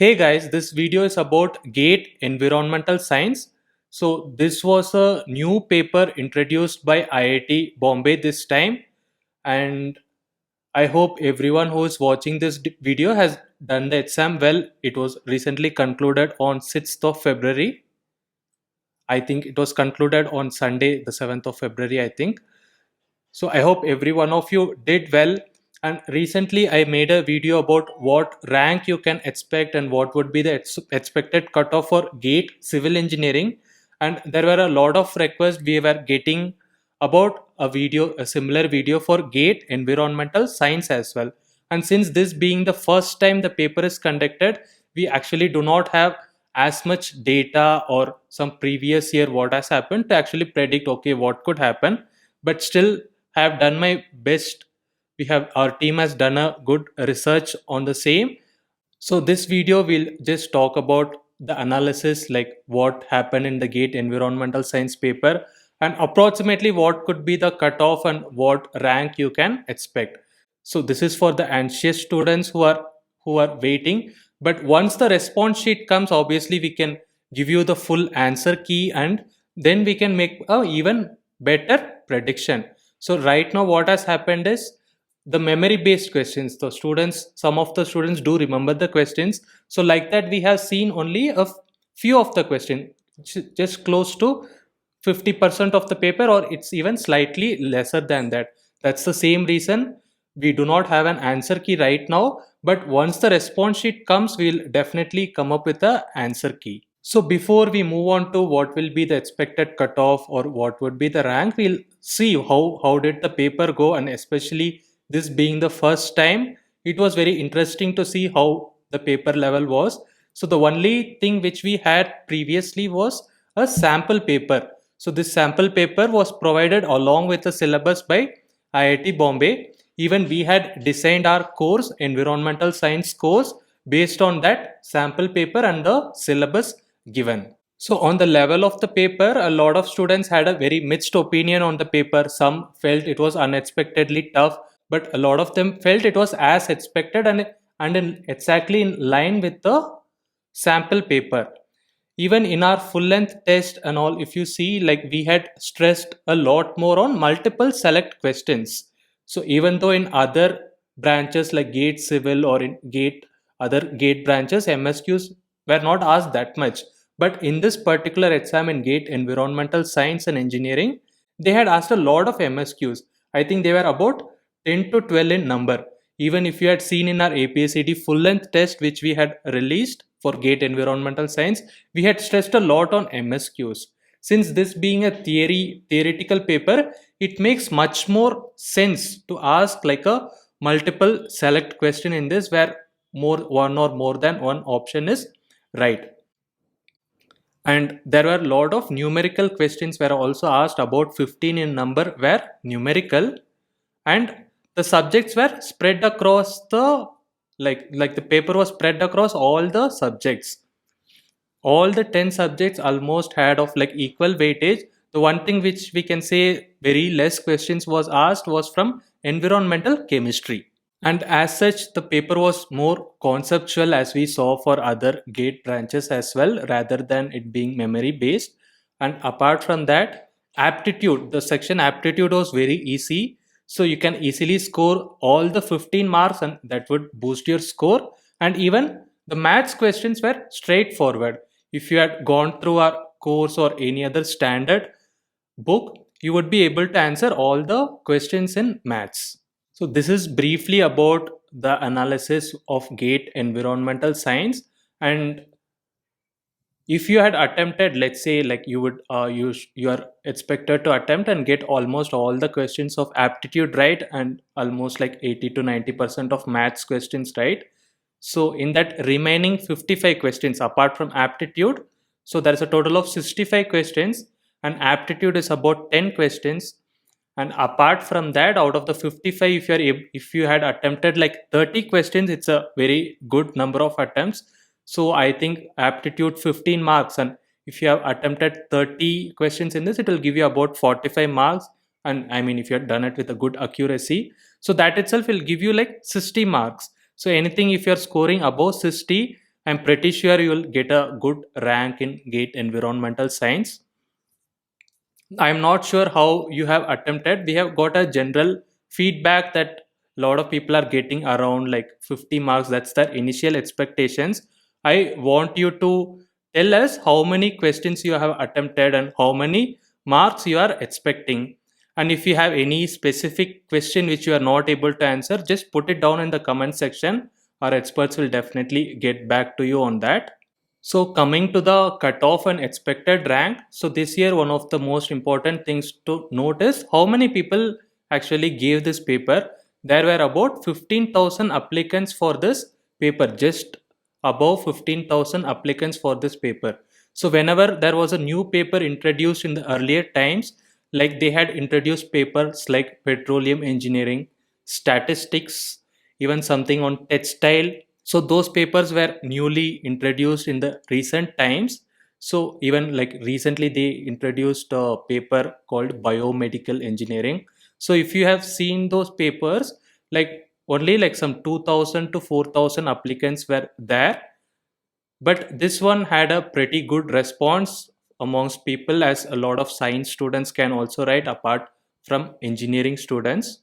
Hey guys, this video is about GATE Environmental Science. So this was a new paper introduced by IIT Bombay this time, and I hope everyone who is watching this video has done the exam well. It was recently concluded on 6th of February. I think it was concluded on Sunday, the 7th of February, I think. So I hope every one of you did well. And recently I made a video about what rank you can expect and what would be the expected cutoff for GATE civil engineering. And there were a lot of requests we were getting about a similar video for GATE environmental science as well. And since this being the first time the paper is conducted, we actually do not have as much data or some previous year what has happened to actually predict okay what could happen, but still have done my best. Our team has done a good research on the same. So this video will just talk about the analysis, like what happened in the GATE environmental science paper and approximately what could be the cutoff and what rank you can expect. So this is for the anxious students who are waiting. But once the response sheet comes, obviously we can give you the full answer key and then we can make a even better prediction. So right now what has happened is the memory based questions, some of the students do remember the questions, so like that we have seen only a few of the question, just close to 50% of the paper, or it's even slightly lesser than that. That's the same reason we do not have an answer key right now, but once the response sheet comes we'll definitely come up with the answer key. So before we move on to what will be the expected cutoff or what would be the rank, we'll see how did the paper go, and especially this being the first time, it was very interesting to see how the paper level was. So the only thing which we had previously was a sample paper. So this sample paper was provided along with the syllabus by IIT Bombay. Even we had designed our course, environmental science course, based on that sample paper and the syllabus given. So on the level of the paper, a lot of students had a very mixed opinion on the paper. Some felt it was unexpectedly tough, but a lot of them felt it was as expected and exactly in line with the sample paper. Even in our full length test and all, if you see, like we had stressed a lot more on multiple select questions. So even though in other branches like GATE civil or in GATE, other GATE branches, MSQs were not asked that much, but in this particular exam in GATE environmental science and engineering, they had asked a lot of MSQs. I think they were about 10 to 12 in number. Even if you had seen in our APSCD full length test which we had released for GATE environmental science, we had stressed a lot on MSQs. Since this being a theoretical paper, it makes much more sense to ask like a multiple select question in this, where one or more than one option is right. And there were a lot of numerical questions were also asked, about 15 in number were numerical, and the subjects were spread across the, like the paper was spread across all the subjects. All the 10 subjects almost had of like equal weightage. The one thing which we can say very less questions was asked was from environmental chemistry. And as such, the paper was more conceptual, as we saw for other GATE branches as well, rather than it being memory based. And apart from that, aptitude, the section aptitude was very easy. So you can easily score all the 15 marks and that would boost your score. And even the maths questions were straightforward. If you had gone through our course or any other standard book, you would be able to answer all the questions in maths. So this is briefly about the analysis of GATE environmental science. And if you had attempted, let's say like you would you are expected to attempt and get almost all the questions of aptitude right and almost like 80 to 90% of maths questions right. So in that remaining 55 questions apart from aptitude, so there is a total of 65 questions and aptitude is about 10 questions. And apart from that, out of the 55, if you had attempted like 30 questions, it's a very good number of attempts. So I think aptitude 15 marks, and if you have attempted 30 questions in this, it will give you about 45 marks. And I mean, if you have done it with a good accuracy, so that itself will give you like 60 marks. So anything if you're scoring above 60 I'm pretty sure you'll get a good rank in GATE Environmental Science. I'm not sure how you have attempted. We have got a general feedback that a lot of people are getting around like 50 marks. That's their initial expectations. I want you to tell us how many questions you have attempted and how many marks you are expecting. And if you have any specific question which you are not able to answer, just put it down in the comment section. Our experts will definitely get back to you on that. So coming to the cutoff and expected rank, so this year one of the most important things to note is how many people actually gave this paper. There were about 15,000 applicants for this paper, just above 15,000 applicants for this paper. So whenever there was a new paper introduced in the earlier times, like they had introduced papers like petroleum engineering, statistics, even something on textile. So those papers were newly introduced in the recent times. So even like recently they introduced a paper called biomedical engineering. So if you have seen those papers, like only like some 2000 to 4000 applicants were there, but this one had a pretty good response amongst people, as a lot of science students can also write apart from engineering students.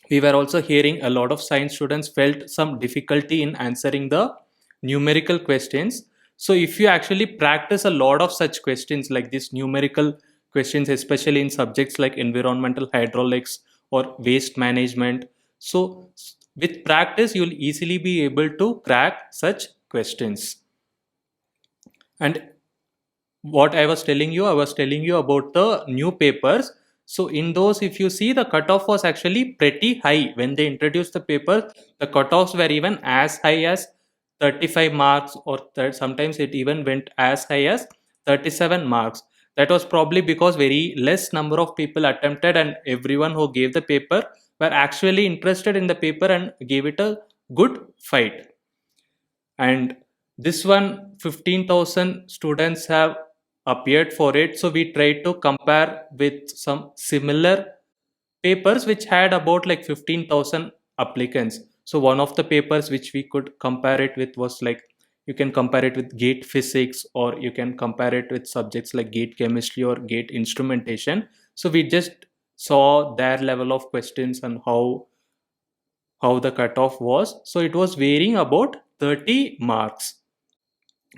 We were also hearing a lot of science students felt some difficulty in answering the numerical questions. So if you actually practice a lot of such questions like these numerical questions, especially in subjects like environmental hydraulics or waste management, so with practice you'll easily be able to crack such questions. And what I was telling you, I was telling you about the new papers. So in those, if you see, the cutoff was actually pretty high when they introduced the paper. The cutoffs were even as high as 35 marks, or sometimes it even went as high as 37 marks. That was probably because very less number of people attempted, and everyone who gave the paper were actually interested in the paper and gave it a good fight. And this one, 15,000 students have appeared for it. So we tried to compare with some similar papers which had about like 15,000 applicants. So one of the papers which we could compare it with was like, you can compare it with GATE physics, or you can compare it with subjects like GATE chemistry or GATE instrumentation. So we just saw their level of questions and how the cutoff was. So it was varying about 30 marks.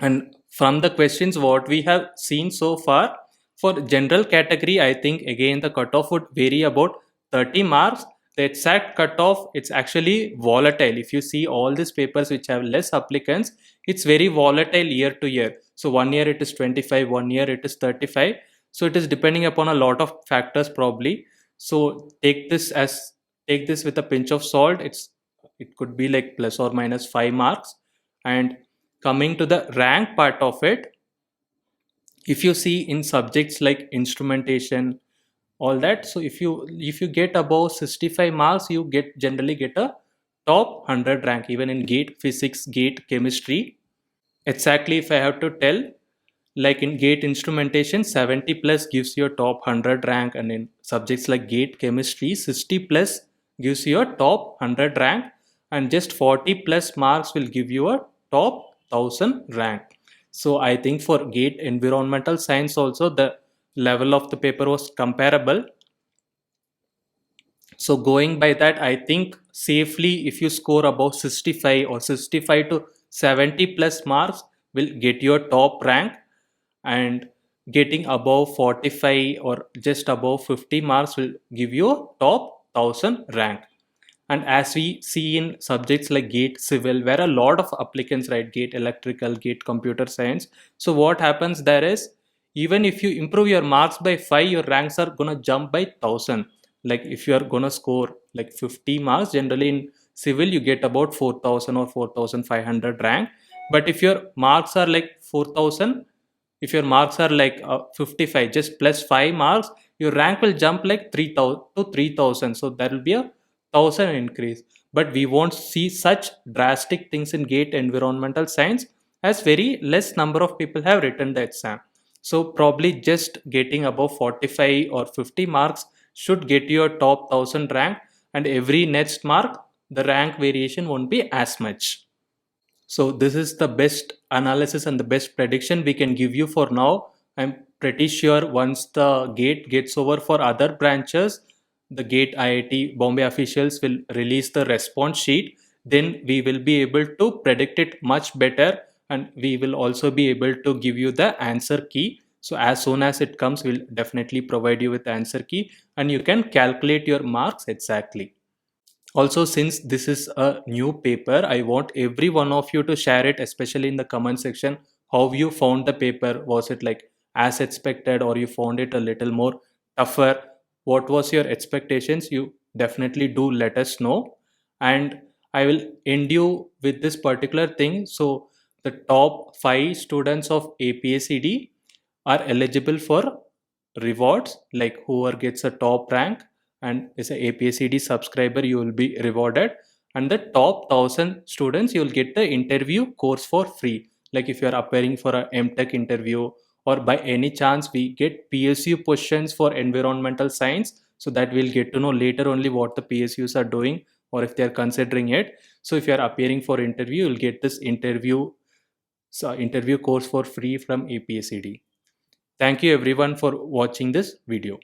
And from the questions what we have seen so far, for general category, I think again the cutoff would vary about 30 marks. The exact cutoff, it's actually volatile. If you see all these papers which have less applicants, it's very volatile year to year. So one year it is 25, one year it is 35. So it is depending upon a lot of factors probably. So take this with a pinch of salt. It could be like plus or minus 5 marks. And coming to the rank part of it, if you see in subjects like instrumentation, all that, so if you get above 65 marks, you generally get a top 100 rank, even in GATE physics, GATE chemistry. Exactly, if I have to tell, like in GATE instrumentation, 70 plus gives you a top 100 rank, and in subjects like GATE chemistry, 60 plus gives you a top 100 rank, and just 40 plus marks will give you a top 1000 rank. So I think for GATE environmental science also the level of the paper was comparable. So going by that, I think safely if you score above 65 or 65 to 70 plus marks will get your top rank, and getting above 45 or just above 50 marks will give you a top 1000 rank. And as we see in subjects like GATE civil, where a lot of applicants write GATE electrical, GATE computer science, so what happens there is, even if you improve your marks by 5, your ranks are gonna jump by 1000. Like if you are gonna score like 50 marks, generally in civil you get about 4000 or 4500 rank. But if your marks are like 4000, if your marks are like 55, just plus 5 marks, your rank will jump like 3000 to 3000. So there will be a 1000 increase. But we won't see such drastic things in GATE environmental science, as very less number of people have written the exam. So probably just getting above 45 or 50 marks should get you a top 1000 rank, and every next mark the rank variation won't be as much. So this is the best analysis and the best prediction we can give you for now. I'm pretty sure once the GATE gets over for other branches, the GATE IIT Bombay officials will release the response sheet. Then we will be able to predict it much better, and we will also be able to give you the answer key. So as soon as it comes, we'll definitely provide you with the answer key, and you can calculate your marks exactly. Also, since this is a new paper, I want every one of you to share it, especially in the comment section, how you found the paper. Was it like as expected, or you found it a little more tougher? What was your expectations? You definitely do let us know. And I will end you with this particular thing. So the top 5 students of APSCD are eligible for rewards, like whoever gets a top rank and is a APSCD subscriber, you will be rewarded. And the top 1,000 students, you will get the interview course for free. Like if you are appearing for a MTech interview, or by any chance we get PSU questions for environmental science, so that we'll get to know later only what the PSUs are doing, or if they are considering it. So if you are appearing for interview, you'll get this interview course for free from APSCD. Thank you everyone for watching this video.